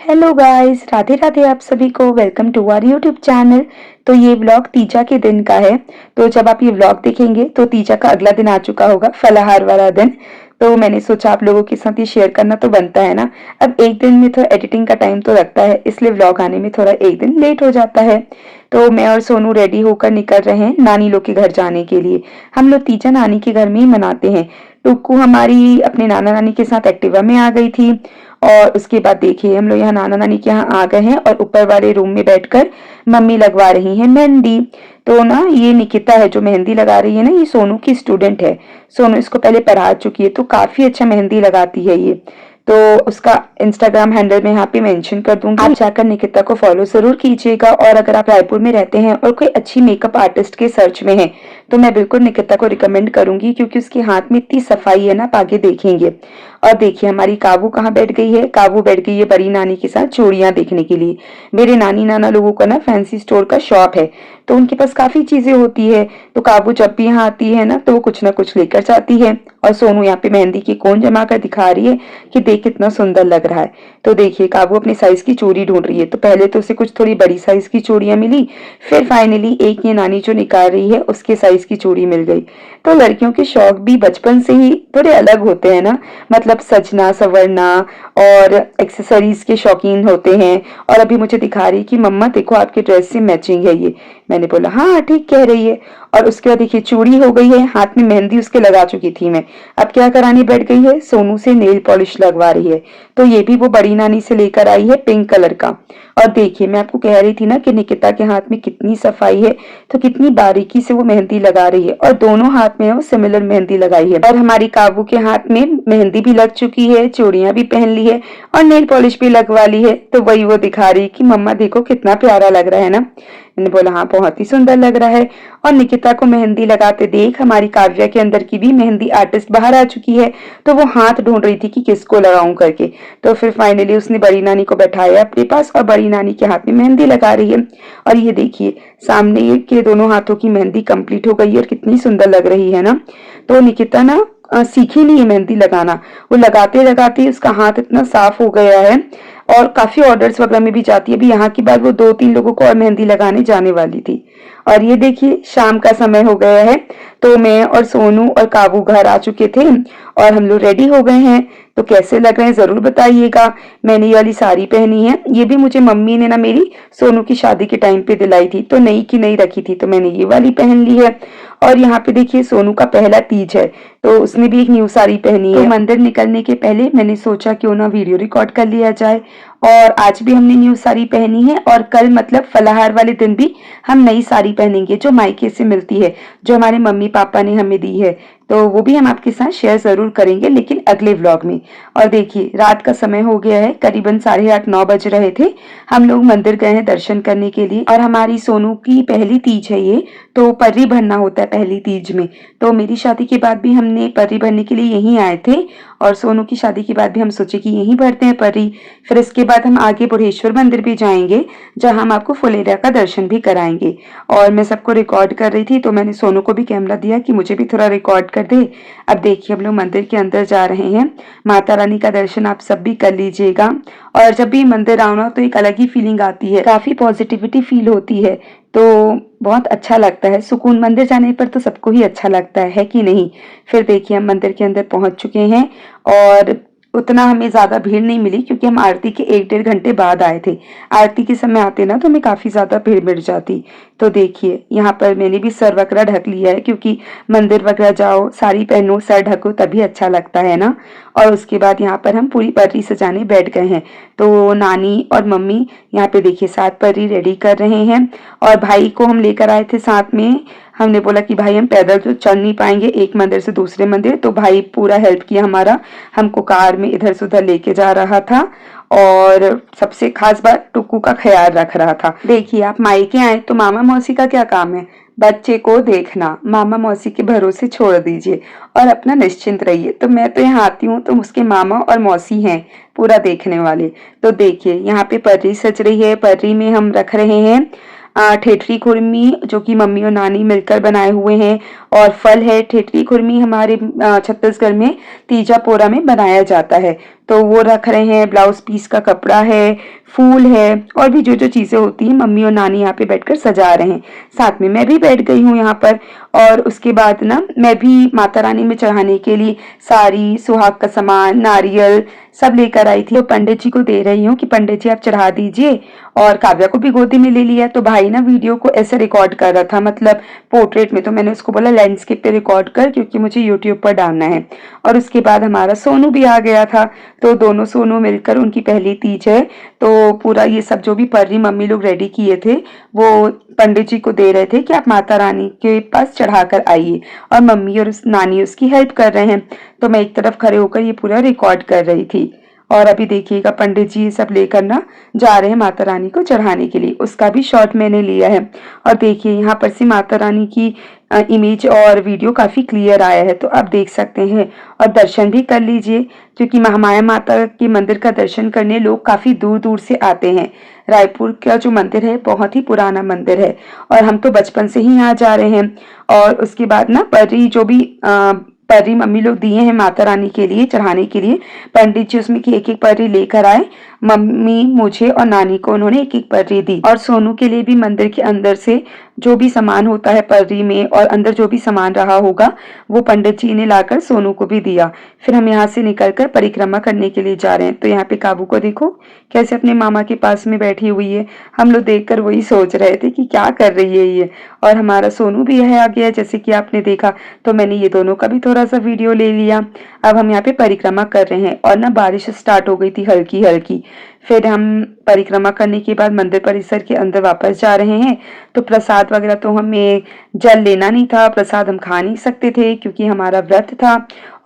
Hello guys, Radhe Radhe आप सभी को। Welcome to our YouTube channel. तो ये व्लॉग तीजा के दिन का है। तो जब आप ये व्लॉग देखेंगे तो तीजा का अगला दिन आ चुका होगा, फलाहार वाला दिन। तो मैंने सोचा आप लोगों के साथ ये शेयर करना तो बनता है ना। अब एक दिन में थोड़ा एडिटिंग का टाइम तो लगता है, इसलिए व्लॉग आने में थोड़ा एक दिन लेट हो जाता है। तो मैं और सोनू रेडी होकर निकल रहे हैं नानी लोग के घर जाने के लिए। हम लोग तीजा नानी के घर में ही मनाते हैं। टुक्कू हमारी अपने नाना नानी के साथ एक्टिवा में आ गई थी। और उसके बाद देखिए हम लोग यहाँ नाना नानी के यहाँ आ गए हैं और ऊपर वाले रूम में बैठकर मम्मी लगवा रही हैं मेहंदी। तो ना ये निकिता है जो मेहंदी लगा रही है ना, ये सोनू की स्टूडेंट है। सोनू इसको पहले पढ़ा चुकी है, तो काफी अच्छा मेहंदी लगाती है ये। तो उसका इंस्टाग्राम हैंडल मैं यहाँ पे मेंशन कर दूंगी, आप जाकर निकिता को फॉलो जरूर कीजिएगा। और अगर आप रायपुर में रहते हैं और कोई अच्छी मेकअप आर्टिस्ट के सर्च में हैं तो मैं बिल्कुल निकिता को रिकमेंड करूंगी, क्योंकि उसके हाथ में इतनी सफाई है ना, आप आगे देखेंगे। और देखिए हमारी काबू कहाँ बैठ गई है। काबू बैठ गई है बड़ी नानी के साथ चूड़ियां देखने के लिए। मेरे नानी नाना लोगों का ना फैंसी स्टोर का शॉप है, तो उनके पास काफी चीजें होती है। तो काबू जब भी यहाँ आती है ना तो वो कुछ ना कुछ लेकर जाती है। और सोनू यहाँ पे मेहंदी की कोन जमा कर दिखा रही है कि देख कितना सुंदर लग रहा है। तो देखिए काबू अपनी साइज की चूड़ी ढूंढ रही है। तो पहले तो उसे कुछ थोड़ी बड़ी साइज की चूड़ियां मिली, फिर फाइनली एक ये नानी जो निकाल रही है उसके साइज की चूड़ी मिल गई। तो लड़कियों के शौक भी बचपन से ही थोड़े अलग होते हैं ना, मतलब सजना संवरना और एक्सेसरीज के शौकीन होते हैं। और अभी मुझे दिखा रही कि मम्मा देखो आपके ड्रेस से मैचिंग है ये। मैंने बोला हाँ ठीक कह रही है। और उसके बाद देखिए चूड़ी हो गई है, हाथ में मेहंदी उसके लगा चुकी थी मैं। अब क्या कराने बैठ गई है, सोनू से नेल पॉलिश लगवा रही है। तो ये भी वो बड़ी नानी से लेकर आई है पिंक कलर का। और देखिए मैं आपको कह रही थी ना कि निकिता के हाथ में कितनी सफाई है, तो कितनी बारीकी से वो मेहंदी लगा रही है। और दोनों हाथ में वो सिमिलर मेहंदी लगाई है। और हमारी काबू के हाथ में मेहंदी भी लग चुकी है, चूड़ियां भी पहन ली है और नेल पॉलिश भी लगवा ली है। तो वही वो दिखा रही कि मम्मा देखो कितना प्यारा लग रहा है ना। मैंने बोला हाँ बहुत ही सुंदर लग रहा है। और निकिता को मेहंदी लगाते देख हमारी काव्या के अंदर की भी मेहंदी आर्टिस्ट बाहर आ चुकी है। तो वो हाथ ढूंढ रही थी कि किसको लगाऊं करके। तो फिर फाइनली उसने बड़ी नानी को बैठाया अपने पास और बड़ी नानी के हाथ में मेहंदी लगा रही है। और ये देखिए सामने के दोनों हाथों की मेहंदी कंप्लीट हो गई है और कितनी सुंदर लग रही है ना। तो निकिता ना सीखी नहीं है मेहंदी लगाना, वो लगाते लगाते उसका हाथ इतना साफ हो गया है। और काफी ऑर्डर्स वगैरह में भी जाती है। अभी यहाँ की बात वो 2-3 लोगों को और मेहंदी लगाने जाने वाली थी। और ये देखिए शाम का समय हो गया है। तो मैं और सोनू और काबू घर आ चुके थे और हम लोग रेडी हो गए हैं। तो कैसे लग रहे हैं जरूर बताइएगा। मैंने ये वाली साड़ी पहनी है, ये भी मुझे मम्मी ने ना मेरी सोनू की शादी के टाइम पे दिलाई थी, तो नई की नई रखी थी, तो मैंने ये वाली पहन ली है। और यहाँ पे देखिए सोनू का पहला तीज है, तो उसने भी एक न्यू साड़ी पहनी है। तो मंदिर निकलने के पहले मैंने सोचा क्यों ना वीडियो रिकॉर्ड कर लिया जाए। और आज भी हमने न्यू साड़ी पहनी है और कल मतलब फलाहार वाले दिन भी हम नई साड़ी पहनेंगे जो मायके से मिलती है, जो हमारे मम्मी पापा ने हमें दी है। तो वो भी हम आपके साथ शेयर जरूर करेंगे, लेकिन अगले व्लॉग में। और देखिए रात का समय हो गया है, करीबन 8:30-9 बज रहे थे। हम लोग मंदिर गए हैं दर्शन करने के लिए। और हमारी सोनू की पहली तीज है ये, तो पर्री भरना होता है पहली तीज में। तो मेरी शादी के बाद भी हमने पर्री भरने के लिए यहीं आए थे और सोनू की शादी के बाद भी हम सोचे कि यहीं भरते हैं पर्री। फिर इसके बाद हम आगे बुढ़ेश्वर मंदिर भी जाएंगे, जहां हम आपको फुल एरिया का दर्शन भी कराएंगे। और मैं सबको रिकॉर्ड कर रही थी, तो मैंने सोनू को भी कैमरा दिया कि मुझे भी थोड़ा रिकॉर्ड कर दे। अब देखिए हम लोग मंदिर के अंदर जा रहे हैं। माता रानी का दर्शन आप सब भी कर लीजिएगा। और जब भी मंदिर आओ ना तो एक अलग ही फीलिंग आती है, काफी पॉजिटिविटी फील होती है। तो बहुत अच्छा लगता है, सुकून मंदिर जाने पर तो सबको ही अच्छा लगता है कि नहीं। फिर देखिए हम मंदिर के अंदर पहुंच चुके हैं और उतना हमें ज्यादा भीड़ नहीं मिली, क्योंकि हम आरती के 1-1.5 घंटे बाद आए थे। आरती के समय आते ना तो हमें काफी ज्यादा भीड़ मिल जाती। तो देखिए यहाँ पर मैंने भी सर वगैरह ढक लिया है, क्योंकि मंदिर वगैरह जाओ साड़ी पहनो सर ढको तभी अच्छा लगता है ना। और उसके बाद यहाँ पर हम पूरी पर्री सजाने बैठ गए हैं। तो नानी और मम्मी यहाँ पे देखिए साथ पर्री रेडी कर रहे हैं। और भाई को हम लेकर आए थे साथ में। हमने बोला कि भाई हम पैदल तो चल नहीं पाएंगे एक मंदिर से दूसरे मंदिर, तो भाई पूरा हेल्प किया हमारा, हमको कार में इधर से उधर लेके जा रहा था। और सबसे खास बात टुक्कू का ख्याल रख रहा था। देखिए आप मायके आए तो मामा मौसी का क्या काम है, बच्चे को देखना। मामा मौसी के भरोसे छोड़ दीजिए और अपना निश्चिंत रहिए। तो मैं तो यहाँ आती हूँ तो उसके मामा और मौसी हैं पूरा देखने वाले। तो देखिए यहाँ पे पर्री सज रही है, पर्री में हम रख रहे हैं ठेठरी खुरमी, जो कि मम्मी और नानी मिलकर बनाए हुए हैं। और फल है ठेठरी खुरमी, हमारे छत्तीसगढ़ में तीजा पोरा में बनाया जाता है। तो वो रख रहे हैं, ब्लाउज पीस का कपड़ा है, फूल है और भी जो जो चीजें होती हैं मम्मी और नानी यहाँ पे बैठकर सजा रहे हैं। साथ में मैं भी बैठ गई हूँ यहाँ पर। और उसके बाद ना मैं भी माता रानी में चढ़ाने के लिए साड़ी, सुहाग का सामान, नारियल सब लेकर आई थी। तो पंडित जी को दे रही हूँ कि पंडित जी आप चढ़ा दीजिए। और काव्या को भी गोदी में ले लिया। तो भाई ना वीडियो को ऐसे रिकॉर्ड कर रहा था, मतलब पोर्ट्रेट में। तो मैंने उसको बोला लैंडस्केप पे रिकॉर्ड कर, क्योंकि मुझे यूट्यूब पर डालना है। और उसके बाद हमारा सोनू भी आ गया था। तो दोनों सोनू मिलकर, उनकी पहली तीज है, तो पूरा ये सब जो भी पर्री मम्मी लोग रेडी किए थे वो पंडित जी को दे रहे थे कि आप माता रानी के पास चढ़ा कर आइए। और मम्मी और नानी उसकी हेल्प कर रहे हैं। तो मैं एक तरफ खड़े होकर ये पूरा रिकॉर्ड कर रही थी। और अभी देखिएगा पंडित जी ये सब लेकर ना जा रहे हैं माता रानी को चढ़ाने के लिए। उसका भी शॉट मैंने लिया है। और देखिए यहाँ पर से माता रानी की इमेज और वीडियो काफी क्लियर आया है, तो आप देख सकते हैं। और दर्शन भी कर लीजिए, क्योंकि महामाया माता के मंदिर का दर्शन करने लोग काफी दूर दूर से आते हैं। रायपुर का जो मंदिर है बहुत ही पुराना मंदिर है, और हम तो बचपन से ही यहाँ जा रहे हैं। और उसके बाद ना पर्री जो भी पर्री मम्मी लोग दिए हैं माता रानी के लिए चढ़ाने के लिए, पंडित जी उसमें की एक एक पर्री लेकर आए। मम्मी, मुझे और नानी को उन्होंने एक एक पर्री दी। और सोनू के लिए भी मंदिर के अंदर से जो भी सामान होता है पर्री में और अंदर जो भी सामान रहा होगा वो पंडित जी ने लाकर सोनू को भी दिया। फिर हम यहाँ से निकलकर परिक्रमा करने के लिए जा रहे हैं। तो यहाँ पे काबू को देखो कैसे अपने मामा के पास में बैठी हुई है। हम लोग देखकर वही सोच रहे थे कि क्या कर रही है ये। और हमारा सोनू भी यह आ गया जैसे कि आपने देखा। तो मैंने ये दोनों का भी थोड़ा सा वीडियो ले लिया। अब हम यहाँ पे परिक्रमा कर रहे हैं। और ना बारिश स्टार्ट हो गई थी हल्की हल्की। फिर हम परिक्रमा करने के बाद मंदिर परिसर के अंदर वापस जा रहे हैं। तो प्रसाद वगैरह तो हमें जल लेना नहीं था, प्रसाद हम खा नहीं सकते थे क्योंकि हमारा व्रत था।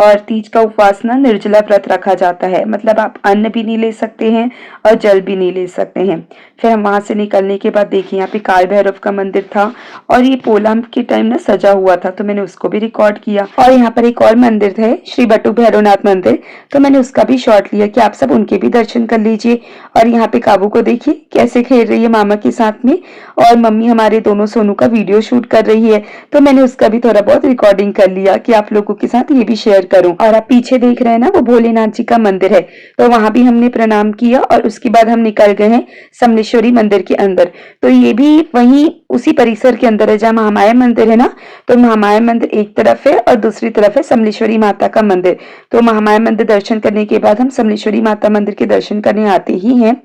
और तीज का उपवास ना निर्जला व्रत रखा जाता है, मतलब आप अन्न भी नहीं ले सकते हैं और जल भी नहीं ले सकते हैं। फिर हम वहां से निकलने के बाद देखिए यहाँ पे काल भैरव का मंदिर था और ये पोलम के टाइम ना सजा हुआ था, तो मैंने उसको भी रिकॉर्ड किया। और यहाँ पर एक और मंदिर है, श्री बटू भैरवनाथ मंदिर, तो मैंने उसका भी शॉट लिया कि आप सब उनके भी दर्शन कर लीजिए। और यहाँ पे काबू को देखिए कैसे खेल रही है मामा के साथ में। और मम्मी हमारे दोनों सोनू का वीडियो शूट कर रही है, तो मैंने उसका भी थोड़ा बहुत रिकॉर्डिंग कर लिया कि आप लोगों के साथ ये भी शेयर करूं। और आप पीछे देख रहे हैं ना, वो भोलेनाथ जी का मंदिर है, तो वहां भी हमने प्रणाम किया। और उसके बाद हम निकल गए हैं समलेश्वरी मंदिर के अंदर। तो ये भी वहीं उसी परिसर के अंदर है जहाँ महामाया मंदिर है ना। तो महामाया मंदिर एक तरफ है और दूसरी तरफ है समलेश्वरी माता का मंदिर। तो महामाया मंदिर दर्शन करने के बाद हम समलेश्वरी माता मंदिर के दर्शन करने आते ही हैं।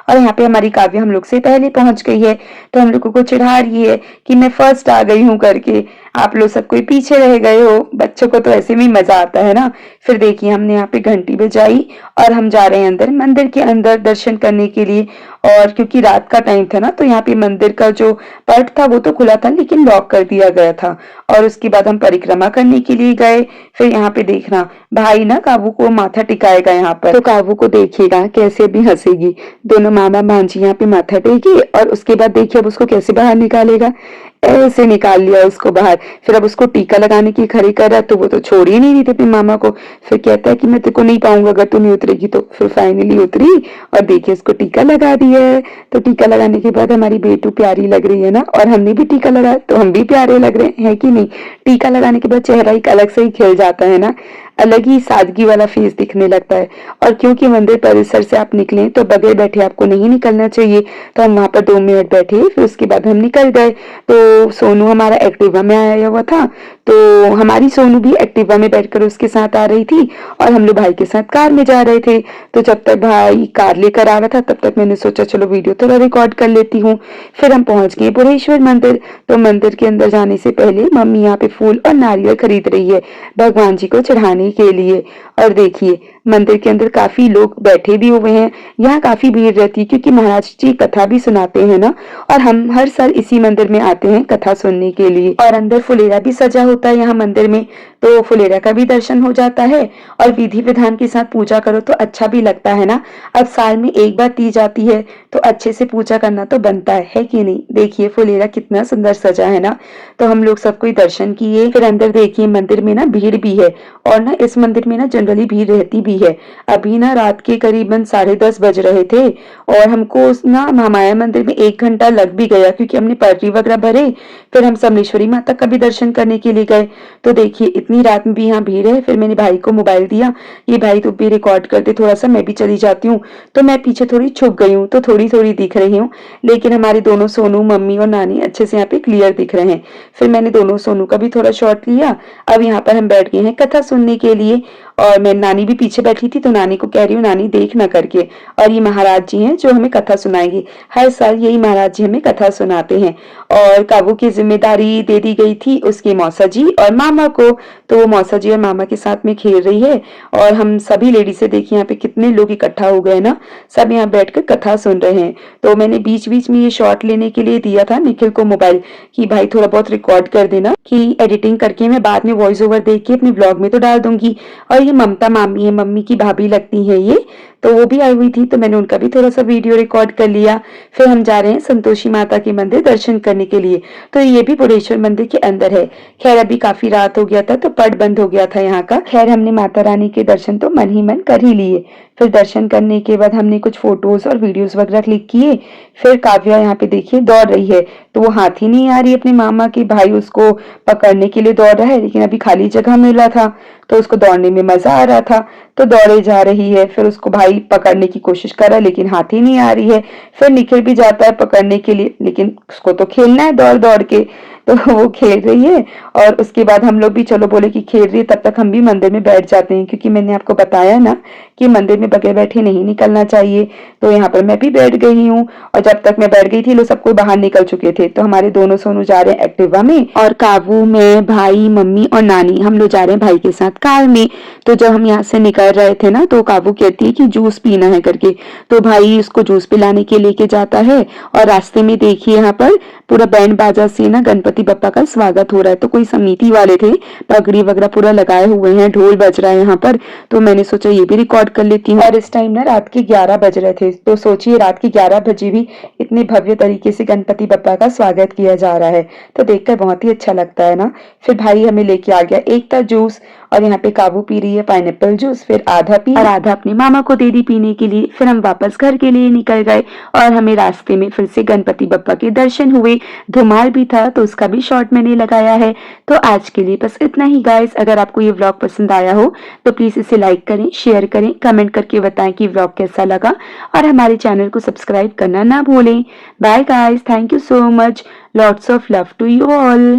और यहाँ पे हमारी काव्य हम लोग से पहले पहुंच गई है, तो हम लोगों को चिढ़ा रही है कि मैं फर्स्ट आ गई हूँ करके, आप लोग सब कोई पीछे रह गए हो। बच्चों को तो ऐसे में मजा आता है ना। फिर देखिए हमने यहाँ पे घंटी बजाई और हम जा रहे हैं अंदर, मंदिर के अंदर दर्शन करने के लिए। और क्योंकि रात का टाइम था ना, तो यहाँ पे मंदिर का जो पट था वो तो खुला था लेकिन लॉक कर दिया गया था। और उसके बाद हम परिक्रमा करने के लिए गए। फिर यहाँ पे देखना भाई ना काबू को माथा टिकाएगा यहाँ पर, तो काबू को देखिएगा कैसे भी हंसेगी। दोनों मामा भांजी यहाँ पे माथा टेकी और उसके बाद देखिए अब उसको कैसे बाहर निकालेगा। ऐसे निकाल लिया उसको बाहर। फिर अब उसको टीका लगाने की खड़ी कर रहा, तो वो तो छोड़ ही नहीं रही थी अपनी मामा को। फिर कहता है कि मैं तेको नहीं पाऊंगा अगर तू नहीं उतरेगी तो। फिर फाइनली उतरी और देखिए उसको टीका लगा दिया है। तो टीका लगाने के बाद हमारी बेटू प्यारी लग रही है ना, और हमने भी टीका लगाया तो हम भी प्यारे लग रहे हैं कि नहीं। टीका लगाने के बाद चेहरा एक अलग से ही खिल जाता है ना, अलग ही सादगी वाला फेस दिखने लगता है। और क्योंकि मंदिर परिसर से आप निकले तो बगैर बैठे आपको नहीं निकलना चाहिए, तो हम वहां पर 2 मिनट बैठे, फिर उसके बाद हम निकल गए। तो सोनू हमारा एक्टिवा में आया हुआ था, तो हमारी सोनू भी एक्टिवा में बैठकर उसके साथ आ रही थी और हम लोग भाई के साथ कार में जा रहे थे। तो जब तक भाई कार लेकर आ रहा था तब तक मैंने सोचा चलो वीडियो थोड़ा रिकॉर्ड कर लेती हूँ। फिर हम पहुंच गए बुढ़ेश्वर मंदिर। तो मंदिर के अंदर जाने से पहले मम्मी यहाँ पे फूल और नारियल खरीद रही है भगवान जी को चढ़ाने के लिए। और देखिए मंदिर के अंदर काफी लोग बैठे भी हुए हैं। यहाँ काफी भीड़ रहती है क्योंकि महाराज जी कथा भी सुनाते हैं ना, और हम हर साल इसी मंदिर में आते हैं कथा सुनने के लिए। और अंदर फुलेरा भी सजा होता है यहाँ मंदिर में, तो फुलेरा का भी दर्शन हो जाता है। और विधि विधान के साथ पूजा करो तो अच्छा भी लगता है ना। अब साल में एक बार तीज आती है तो अच्छे से पूजा करना तो बनता है कि नहीं। देखिए फुलेरा कितना सुंदर सजा है ना। तो हम लोग सब कोई दर्शन किए। फिर अंदर देखिए मंदिर में ना भीड़ भी है, और ना इस मंदिर में ना जनरली भीड़ रहती भी है। अभी ना रात के करीबन 10:30 बज रहे थे और हमको ना महामाया मंदिर में 1 घंटा लग भी गया क्योंकि हमने पर्ची वगैरह भरे। फिर हम समलेश्वरी माता का भी दर्शन करने के लिए गए। तो देखिए इतनी रात में भी यहाँ भीड़ है। फिर मैंने भाई को मोबाइल दिया, ये भाई तुम भी रिकॉर्ड करते थोड़ा सा, मैं भी चली जाती हूँ। तो मैं पीछे थोड़ी छुप गई हूँ, तो थोड़ी थोड़ी दिख रही हूँ, लेकिन हमारे दोनों सोनू, मम्मी और नानी अच्छे से यहाँ पे क्लियर दिख रहे हैं। फिर मैंने दोनों सोनू का भी थोड़ा शॉट लिया। अब यहाँ पर हम बैठ गए हैं कथा सुनने के लिए, और मैं नानी भी पीछे बैठी थी, तो नानी को कह रही हूँ नानी देख ना करके। और ये महाराज जी हैं जो हमें कथा सुनाएंगे, हर साल यही महाराज जी हमें कथा सुनाते हैं। और काबू की जिम्मेदारी दे दी गई थी उसके मौसा जी और मामा को, तो वो मौसा जी और मामा के साथ में खेल रही है। और हम सभी लेडीज से देखिए यहाँ पे कितने लोग इकट्ठा हो गए ना, सब यहाँ बैठकर कथा सुन रहे हैं। तो मैंने बीच बीच में ये शॉट लेने के लिए दिया था निखिल को मोबाइल, कि भाई थोड़ा बहुत रिकॉर्ड कर देना, कि एडिटिंग करके मैं बाद में वॉइस ओवर देख के अपने ब्लॉग में तो डाल दूंगी। और ये ममता मामी है, मम्मी की भाभी लगती है ये, तो वो भी आई हुई थी, तो मैंने उनका भी थोड़ा सा वीडियो रिकॉर्ड कर लिया। फिर हम जा रहे हैं संतोषी माता के मंदिर दर्शन करने के लिए। तो ये भी बुढ़ेश्वर मंदिर के अंदर है। खैर अभी काफी रात हो गया था, तो पट बंद हो गया था यहाँ का। खैर हमने माता रानी के दर्शन तो मन ही मन कर ही लिए। फिर दर्शन करने के बाद हमने कुछ फोटोज और वीडियोस वगैरह क्लिक किए। फिर काव्या यहाँ पे देखिए दौड़ रही है, तो वो हाथ ही नहीं आ रही अपने मामा के, भाई उसको पकड़ने के लिए दौड़ रहा है, लेकिन अभी खाली जगह मिला था तो उसको दौड़ने में मजा आ रहा था, तो दौड़े जा रही है। फिर उसको भाई पकड़ने की कोशिश कर रहा है, लेकिन हाथ ही नहीं आ रही है। फिर निखिल भी जाता है पकड़ने के लिए, लेकिन उसको तो खेलना है दौड़ दौड़ के, तो वो खेल रही है। और उसके बाद हम लोग भी चलो बोले कि खेल रही है, तब तक हम भी मंदिर में बैठ जाते हैं, क्योंकि मैंने आपको बताया ना कि मंदिर में बगैर बैठे नहीं निकलना चाहिए। तो यहाँ पर मैं भी बैठ गई हूँ, और जब तक मैं बैठ गई थी लोग सब कोई बाहर निकल चुके थे। तो हमारे दोनों सोनू जा रहे हैं एक्टिवा में, और काबू, मैं, भाई, मम्मी और नानी हम लोग जा रहे हैं भाई के साथ कार में। तो जब हम यहाँ से निकल रहे थे ना, तो काबू कहती है कि जूस पीना है करके, तो भाई उसको जूस पिलाने के लेके जाता है। और रास्ते में देखिए यहाँ पर पूरा बैंड बाजा से ना गणपति बप्पा का स्वागत हो रहा है। तो कोई समिति वाले थे, पगड़ी वगैरह पूरा लगाए हुए हैं, ढोल बज रहा है यहाँ पर। तो मैंने सोचा ये भी रिकॉर्ड कर लेती हूँ। और इस टाइम ना रात के 11 बज रहे थे, तो सोचिए रात के 11 बजे भी इतने भव्य तरीके से गणपति बप्पा का स्वागत किया जा रहा है, तो देखकर बहुत ही अच्छा लगता है ना। फिर भाई हमें लेके आ गया एक था जूस, और यहाँ पे काबू पी रही है पाइनएप्पल जूस। फिर आधा पी और आधा अपने मामा को दे दी पीने के लिए। फिर हम वापस घर के लिए निकल गए, और हमें रास्ते में फिर से गणपति बप्पा के दर्शन हुए। धुमाल भी था, तो उसका भी शॉर्ट मैंने लगाया है। तो आज के लिए बस इतना ही गाइस। अगर आपको ये व्लॉग पसंद आया हो तो प्लीज इसे लाइक करें, शेयर करें, कमेंट करके बताएं कि व्लॉग कैसा लगा, और हमारे चैनल को सब्सक्राइब करना ना भूलें। Bye guys, thank you so much, lots of love to you all.